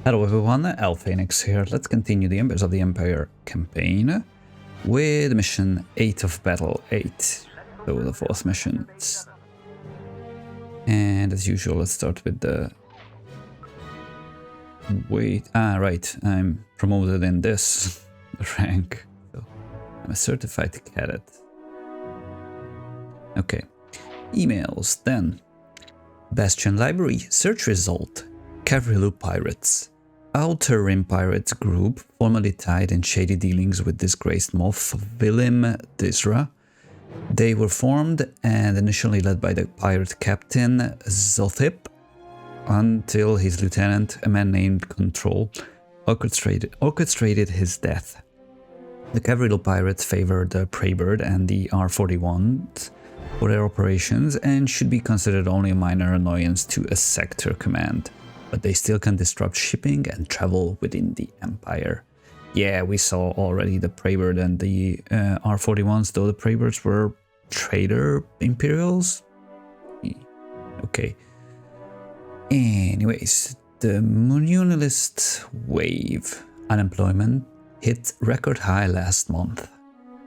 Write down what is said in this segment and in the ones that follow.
Hello everyone, LPhoenix here. Let's continue the Embers of the Empire campaign with mission 8 of Battle 8. So the fourth mission. And as usual, let's start with the... right, I'm promoted in this rank. So I'm a certified cadet. Okay, emails then. Bastion Library, search result. Cavrilhu Pirates. Outer Rim Pirates group, formerly tied in shady dealings with disgraced moth Willem Disra. They were formed and initially led by the pirate captain Zothip, until his lieutenant, a man named Control, orchestrated his death. The Cavrilhu pirates favored the Praybird and the R-41 for their operations and should be considered only a minor annoyance to a sector command. But they still can disrupt shipping and travel within the Empire. Yeah, we saw already the Praybird and the R-41s, though the Praybirds were trader Imperials. Okay. Anyways, the Munionalist wave unemployment hit record high last month.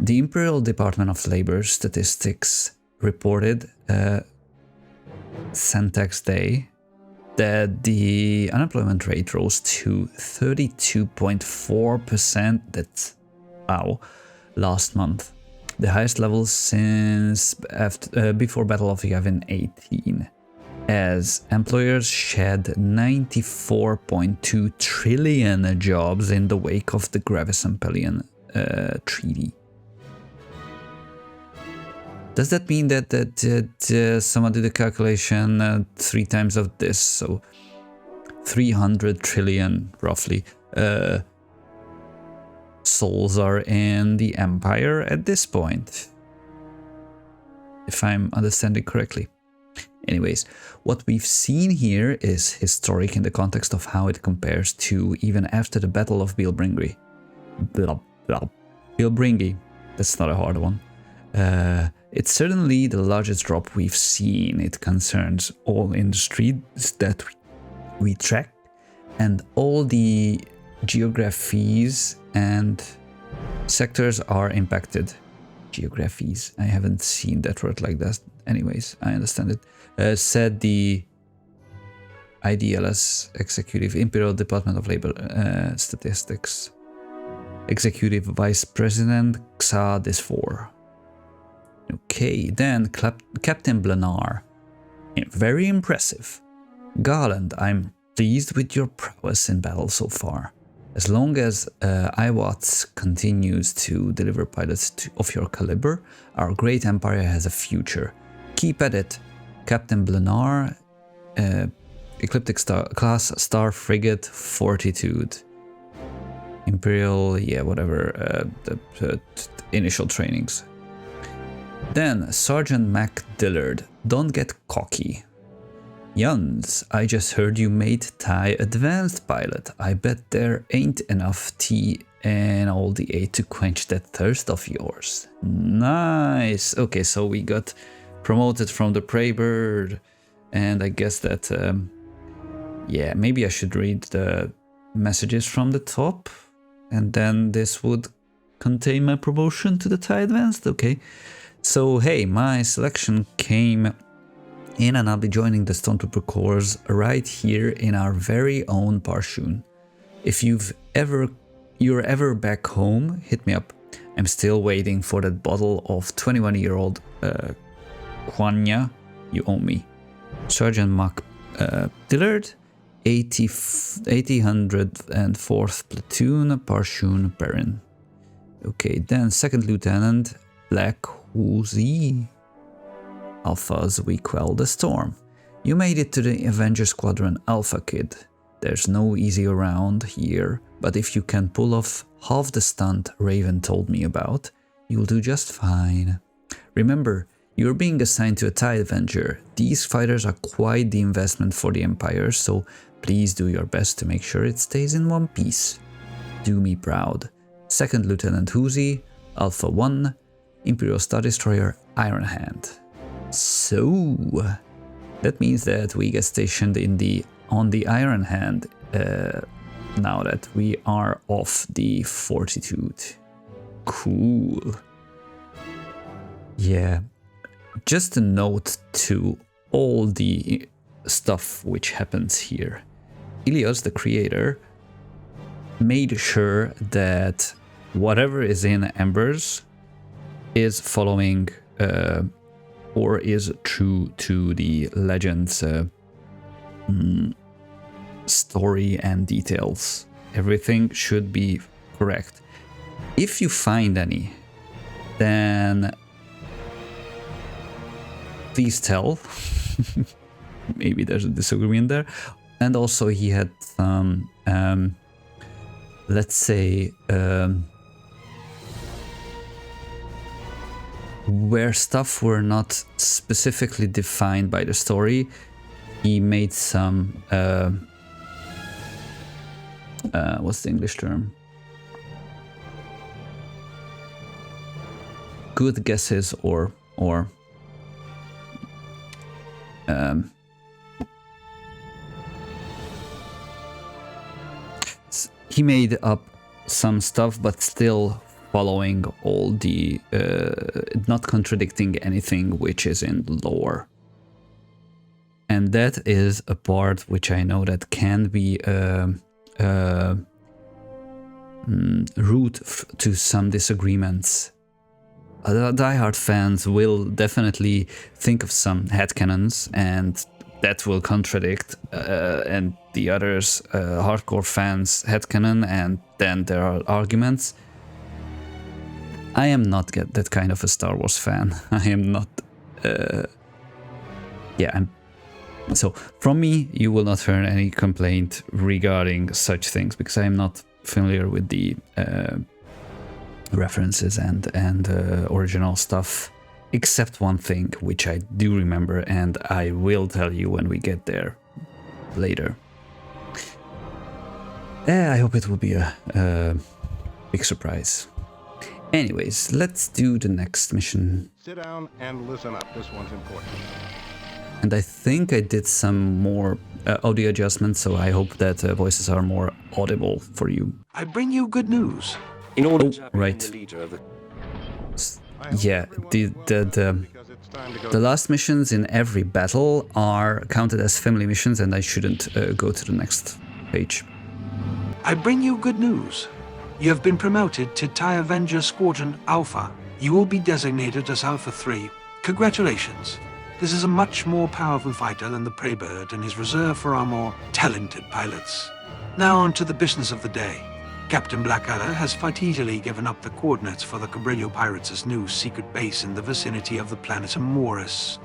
The Imperial Department of Labor Statistics reported Syntax Day that the unemployment rate rose to 32.4%, that's wow, last month. The highest level since before Battle of Yavin 18, as employers shed 94.2 trillion jobs in the wake of the Gravis-Ampelian Treaty. Does that mean that someone did a calculation 3 times of this, so 300 trillion roughly souls are in the Empire at this point, if I'm understanding correctly? Anyways, what we've seen here is historic in the context of how it compares to even after the Battle of Bilbringi. Bilbringi, that's not a hard one. It's certainly the largest drop we've seen. It concerns all industries that we track and all the geographies and sectors are impacted. Geographies, I haven't seen that word like that. Anyways, I understand it. Said the IDLS Executive Imperial Department of Labor Statistics Executive Vice President Xa Disfor. Okay, then Captain Blanar. Very impressive. Garland, I'm pleased with your prowess in battle so far. As long as IWATS continues to deliver pilots of your caliber, our great empire has a future. Keep at it. Captain Blanar, Ecliptic class Star Frigate Fortitude. Imperial, yeah, whatever, the initial trainings. Then, Sergeant Mac Dillard, don't get cocky. Yuns, I just heard you made TIE Advanced Pilot. I bet there ain't enough tea and all the aid to quench that thirst of yours. Nice. Okay, so we got promoted from the Praybird, and I guess that, yeah, maybe I should read the messages from the top, and then this would contain my promotion to the TIE Advanced. Okay. So hey, my selection came in and I'll be joining the Stormtrooper Corps right here in our very own Parshun. If you're ever back home, hit me up. I'm still waiting for that bottle of 21-year-old Quanya you owe me. Sergeant Mac Dillard, 8004th Platoon, Parshun Perrin. Okay, then Second Lieutenant Black Woozy. Alphas, we quell the storm. You made it to the Avenger Squadron Alpha, kid. There's no easy around here, but if you can pull off half the stunt Raven told me about, you'll do just fine. Remember, you're being assigned to a TIE Avenger. These fighters are quite the investment for the Empire, so please do your best to make sure it stays in one piece. Do me proud. Second Lieutenant Woozy, Alpha 1, Imperial Star Destroyer Iron Hand. So that means that we get stationed on the Iron Hand now that we are off the Fortitude. Cool. Yeah. Just a note to all the stuff which happens here. Ilios, the creator, made sure that whatever is in Embers is following or is true to the Legend's story and details. Everything should be correct. If you find any, then please tell. Maybe there's a disagreement there. And also he had some, let's say, where stuff were not specifically defined by the story, he made some, what's the English term? Good guesses or he made up some stuff, but still following all the, not contradicting anything which is in lore. And that is a part which I know that can be root to some disagreements. Diehard fans will definitely think of some headcanons, and that will contradict, and the others, hardcore fans, headcanon, and then there are arguments. I am not that kind of a Star Wars fan. I am not. So from me, you will not hear any complaint regarding such things, because I am not familiar with the references and original stuff, except one thing which I do remember, and I will tell you when we get there later. I hope it will be a big surprise. Anyways, let's do the next mission. Sit down and listen up. This one's important. And I think I did some more audio adjustments, so I hope that voices are more audible for you. I bring you good news. In order to right. the leader of the Yeah, the last missions in every battle are counted as family missions, and I shouldn't go to the next page. I bring you good news. You have been promoted to TIE Avenger Squadron Alpha. You will be designated as Alpha 3. Congratulations. This is a much more powerful fighter than the Prey Bird and is reserved for our more talented pilots. Now on to the business of the day. Captain Blackadder has fatally given up the coordinates for the Cavrilhu pirates' new secret base in the vicinity of the planet Amoris.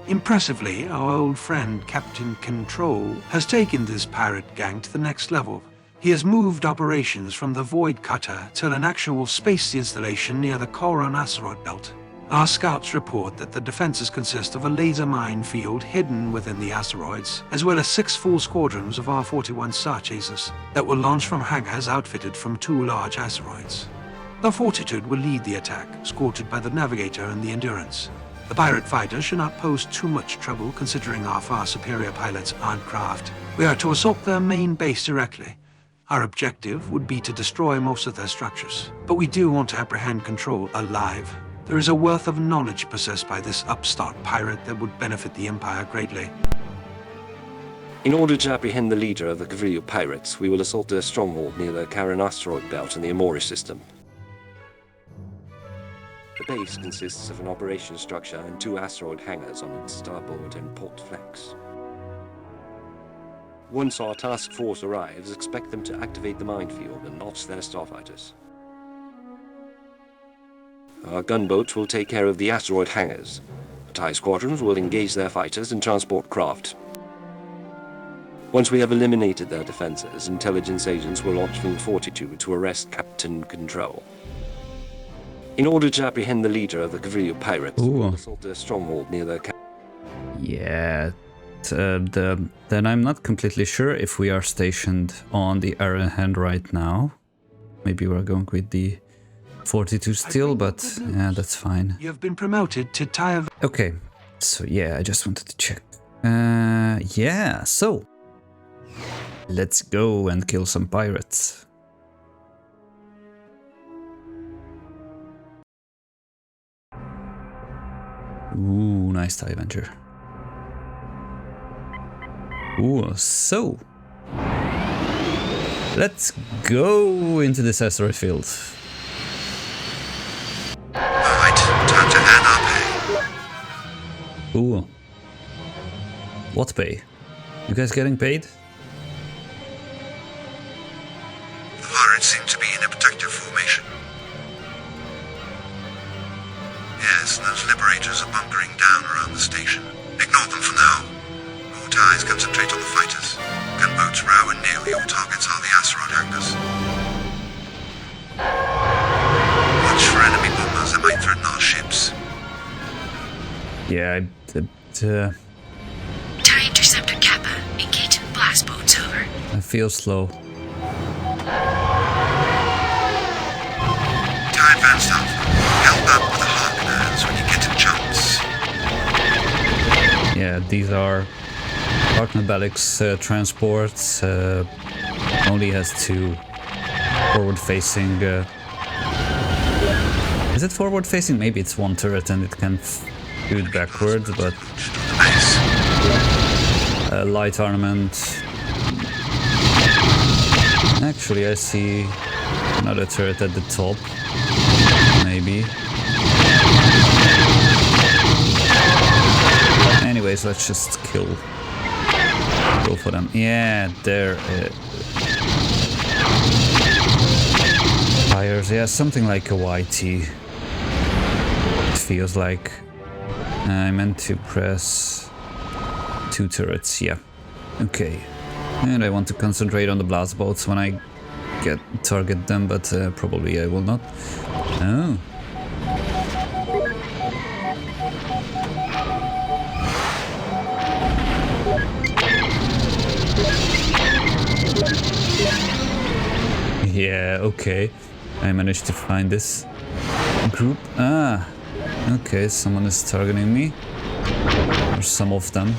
Impressively, our old friend Captain Control has taken this pirate gang to the next level. He has moved operations from the Void Cutter to an actual space installation near the Coron asteroid belt. Our scouts report that the defenses consist of a laser minefield hidden within the asteroids, as well as 6 full squadrons of R-41 Star Chasers that will launch from hangars outfitted from 2 large asteroids. The Fortitude will lead the attack, escorted by the Navigator and the Endurance. The pirate fighters should not pose too much trouble considering our far superior pilots' armed craft. We are to assault their main base directly. Our objective would be to destroy most of their structures, but we do want to apprehend Control alive. There is a wealth of knowledge possessed by this upstart pirate that would benefit the Empire greatly. In order to apprehend the leader of the Cavrilhu pirates, we will assault their stronghold near the Coron asteroid belt in the Amoris system. The base consists of an operations structure and 2 asteroid hangars on its starboard and port flanks. Once our task force arrives, expect them to activate the minefield and launch their starfighters. Our gunboats will take care of the asteroid hangars. The TIE squadrons will engage their fighters and transport craft. Once we have eliminated their defenses, intelligence agents will launch from Fortitude to arrest Captain Control. In order to apprehend the leader of the Cavrilhu pirates, we will assault their stronghold near their Yeah. Then I'm not completely sure if we are stationed on the Iron Hand right now. Maybe we're going with the Fortitude still, but yeah, that's fine. You have been promoted to TIE. Okay, so yeah, I just wanted to check. Yeah, so Let's go and kill some pirates. Ooh, nice TIE Avenger. Ooh, so let's go into this asteroid field. Alright, time to earn our pay. Ooh. What pay? You guys getting paid? The pirates seem to be in a protective formation. Yes, those liberators are bunkering down around the station. Ignore them for now. All TIEs concentrate on the fighters. Gunboats row and nearly all targets are the asteroid hangars. Watch for enemy bombers that might threaten our ships. Yeah, TIE Interceptor Kappa, engaging blast boats, over. I feel slow. TIE Advanced Alpha, help out with the Harkners when you get a chance. Yeah, these are Archnobelix transports. Only has 2 forward-facing. Is it forward-facing? Maybe it's 1 turret and it can shoot backwards, but light armament. Actually, I see another turret at the top. Maybe. Anyways, let's just go for them. Yeah, there. Fires. Yeah, something like a YT. It feels like. I meant to press 2 turrets. Yeah. Okay. And I want to concentrate on the blast boats when I target them, but probably I will not. Oh. Yeah, okay. I managed to find this group. Ah, okay, someone is targeting me. Or some of them.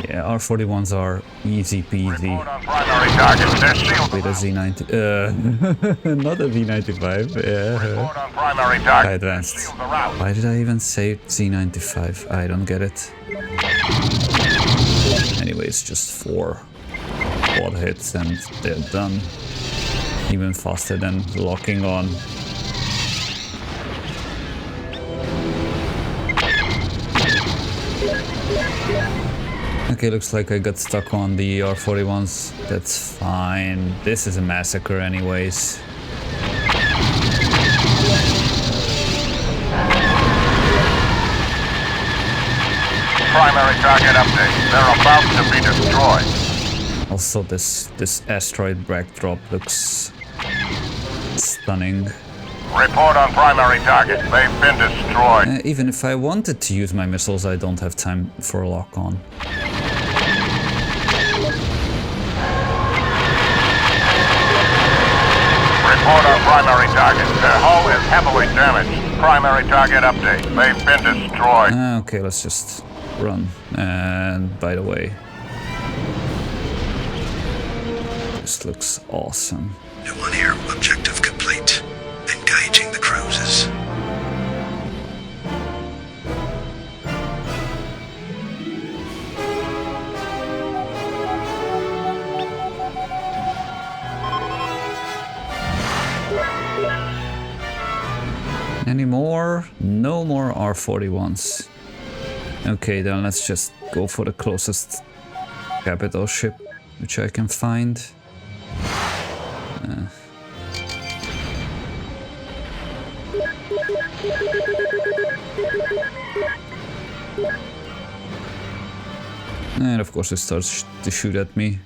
Yeah, R41s are easy peasy. Wait, a Z90. Not a V95. Yeah. Advanced. Why did I even say Z95? I don't get it. Anyways, just 4 quad hits and they're done. Even faster than locking on. Okay, looks like I got stuck on the R41s. That's fine. This is a massacre anyways. Primary target update. They're about to be destroyed. Also, this asteroid backdrop looks stunning. Report on primary target. They've been destroyed. Even if I wanted to use my missiles, I don't have time for a lock-on. Report on primary target. Their hull is heavily damaged. Primary target update. They've been destroyed. Okay, let's just run. And by the way, this looks awesome. No one here. Objective complete. Engaging the cruisers. Any more? No more R41s. Okay, then let's just go for the closest capital ship which I can find. And of course it starts to shoot at me.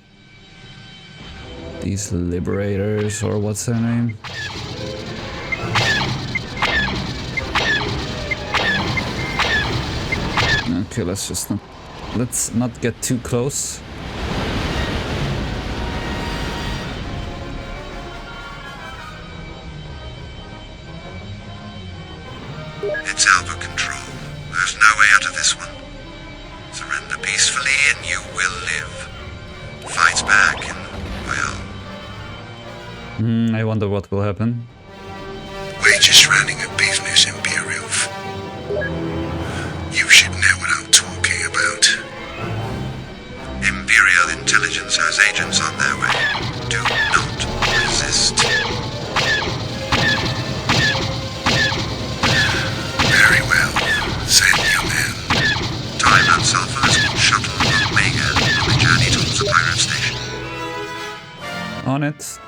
These liberators, or what's their name? Okay, let's not get too close. It's Alpha Control. There's no way out of this one. Surrender peacefully and you will live. Fight back and, well... I wonder what will happen. We're just running a business, Imperial. You should know what I'm talking about. Imperial intelligence has agents on their way. Do not resist. Very well. Send your men. Time and Sulfur has got shuttle Omega on the journey towards the pirate station. On it.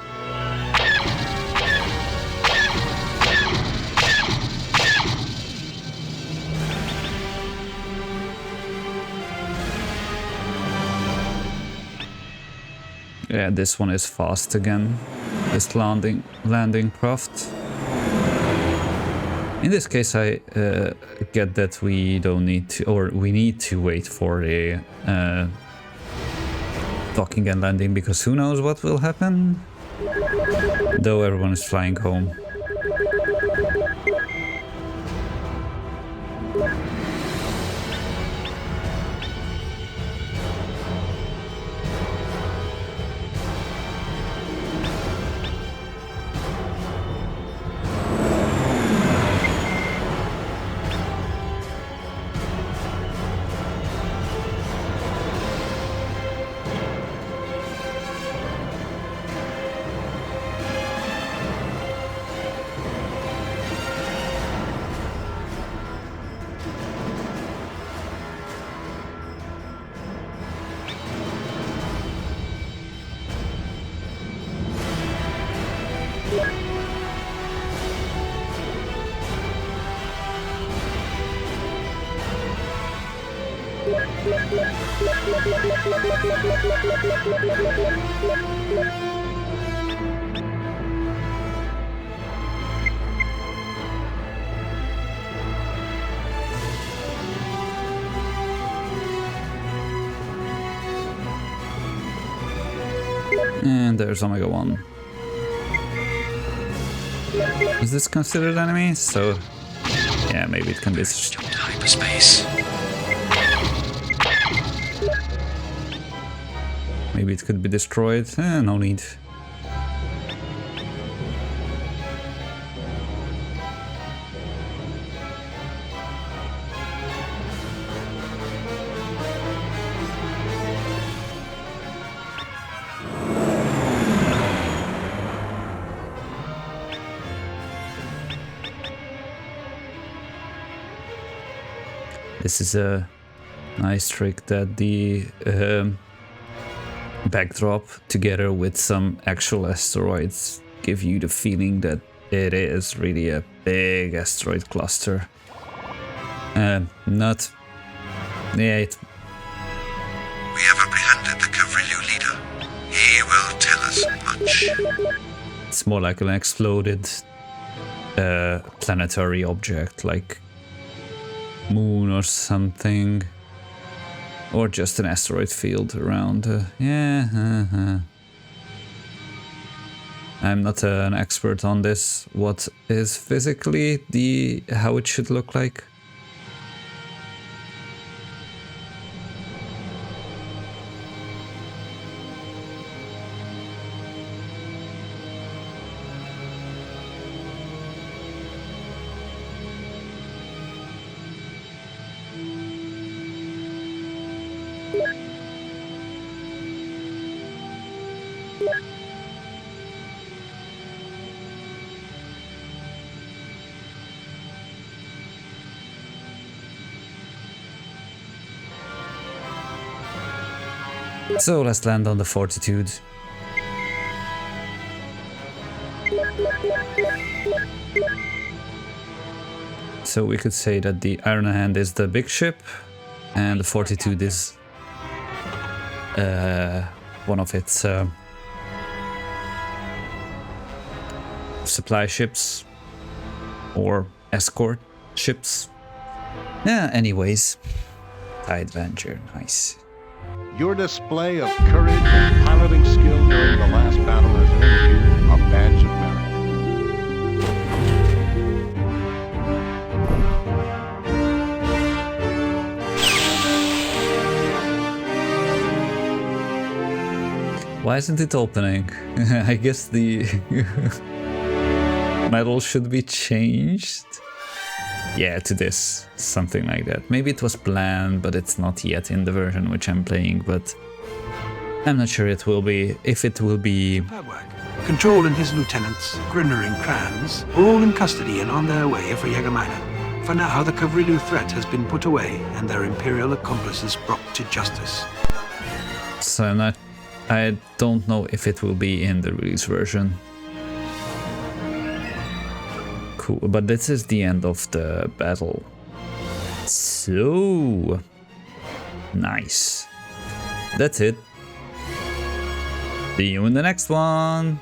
Yeah, this one is fast again. This landing craft. In this case, I get that we don't need to, or we need to wait for a docking and landing, because who knows what will happen. Though everyone is flying home. And there's Omega 1. Is this considered enemy? So, yeah, maybe it can be. Jump to hyperspace. Maybe it could be destroyed. No need. This is a nice trick that the backdrop together with some actual asteroids give you the feeling that it is really a big asteroid cluster. Not... Yeah, it... We have apprehended the Cavrilhu leader. He will tell us much. It's more like an exploded planetary object, like moon or something, or just an asteroid field around. I'm not an expert on this. What is physically how it should look like? So let's land on the Fortitude. So we could say that the Iron Hand is the big ship, and the Fortitude is one of its supply ships or escort ships. Yeah, anyways. TIE Adventure, nice. Your display of courage and piloting skill during the last battle has earned you a badge of merit. Why isn't it opening? I guess the medal should be changed. Yeah, to this. Something like that. Maybe it was planned, but it's not yet in the version which I'm playing, but I'm not sure it will be. If it will be... Bad work. Control and his lieutenants, Grinner and Kranz, are all in custody and on their way for Jägermeister. For now, the Cavrilhu threat has been put away and their Imperial accomplices brought to justice. So I don't know if it will be in the release version. Cool, but this is the end of the battle. So nice. That's it. See you in the next one.